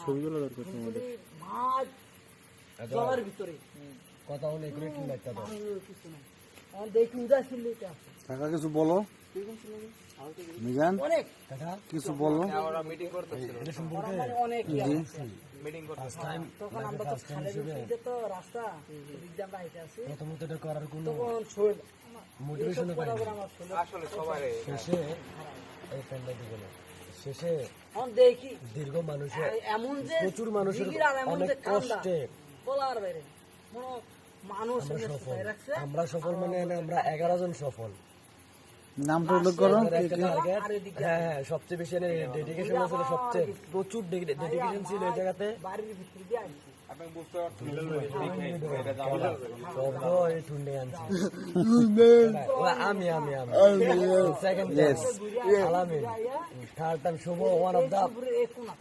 ছবিগুলো দরকার তোমাদের মাছ জলের ভিতরে কথা অনেক রেটিং লাগতে দাও কিছু নাই দেখি উদয় ছিল কাকা কিছু বলো মিজান অনেক কাকা কিছু বলো ওরা মিটিং করতেছিল এটা সম্পর্কে অনেক মিটিং করতে ফার্স্ট টাইম তখন আমরা তো খালের উপরে তো রাস্তা বিজ্ঞান বাইতে আছি প্রথমত এটা করার কোনো তখন শোল মোটিভেশন পাই আসলে সবাই শেষে এই ফ্রেন্ডটা দিকে শেষে এখন দেখি দীর্ঘ মানুষের এমন যে প্রচুর মানুষের জিগির আর এমন অনেক যে কান্দা, কষ্টে বলার বাইরে মনে হয় মানুষ আমরা এনে সফল শুকায় রাখছে আমরা সফল মানে আমরা 11 জন সফল নামটা উল্লেখ করো আমাদের একটা target, হ্যাঁ সবচেয়ে বেশি ডেডিকেশন ছিল সবচেয়ে প্রচুর ডেডিকেশন ছিল এই জায়গাতে বাড়ির ভিতরে দিয়ে আনছি আপনি বুঝতে পারছেন এটা জামালা শব্দ এই টুন্ডে আনছি আমি second Alamin third time Shubho one of the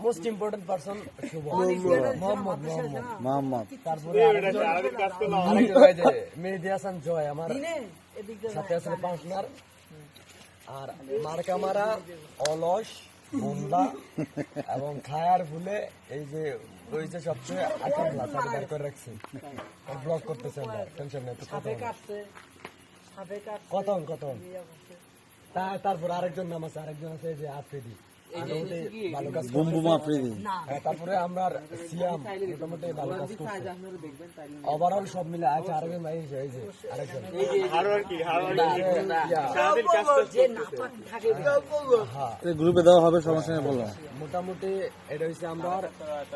most important person Shubho Mohammad Mohammad তারপরে আরেকজন ভাই যে মেহেদি হাসান জয় আমার দিনে এদিক দিয়ে সাথে আছে পার্টনার আর মার্কা মারা অলস বন্ধা এবং খায়ার ভুলে এই যে ওই যে সবচেয়ে আকামলা তাকে বের করে রাখছি ব্লগ করতেছে আমরা টেনশন নেই সাপে কাটছে সাপে কাটছে কত তারপর আরেকজন নাম আছে আরেকজন আছে যে আফ্রিদি ভালো কাজ বুমবুমা আফ্রিদি তারপরে আমরা সিয়াম মোটামুটি ভালো কাজ করছি ওভারঅল সব মিলে আছে আরেকজন ভাই এই যে আরেকজন যে নাপাক থাকে হ্যাঁ গ্রুপে দেওয়া হবে সমস্যা নেই বলো মোটামুটি এটা হচ্ছে আমরা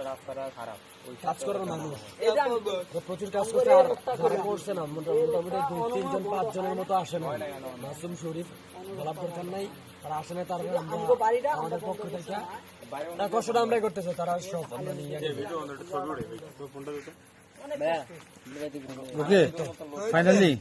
রাস্তাটা খারাপ কাজ করার মানুষ এটা প্রচুর কাজ করছে আর যারা করছে না মোটামুটি 2-3 জন 5 জনের মতো আসে না মাসুম শরীফ বলার দরকার নাই তারা আসে না তারপরে আমরা আমাদের পক্ষ থেকে তার কষ্টটা আমরাই করতেছি তারা সব আমরা নিয়ে ওকে ফাইনালি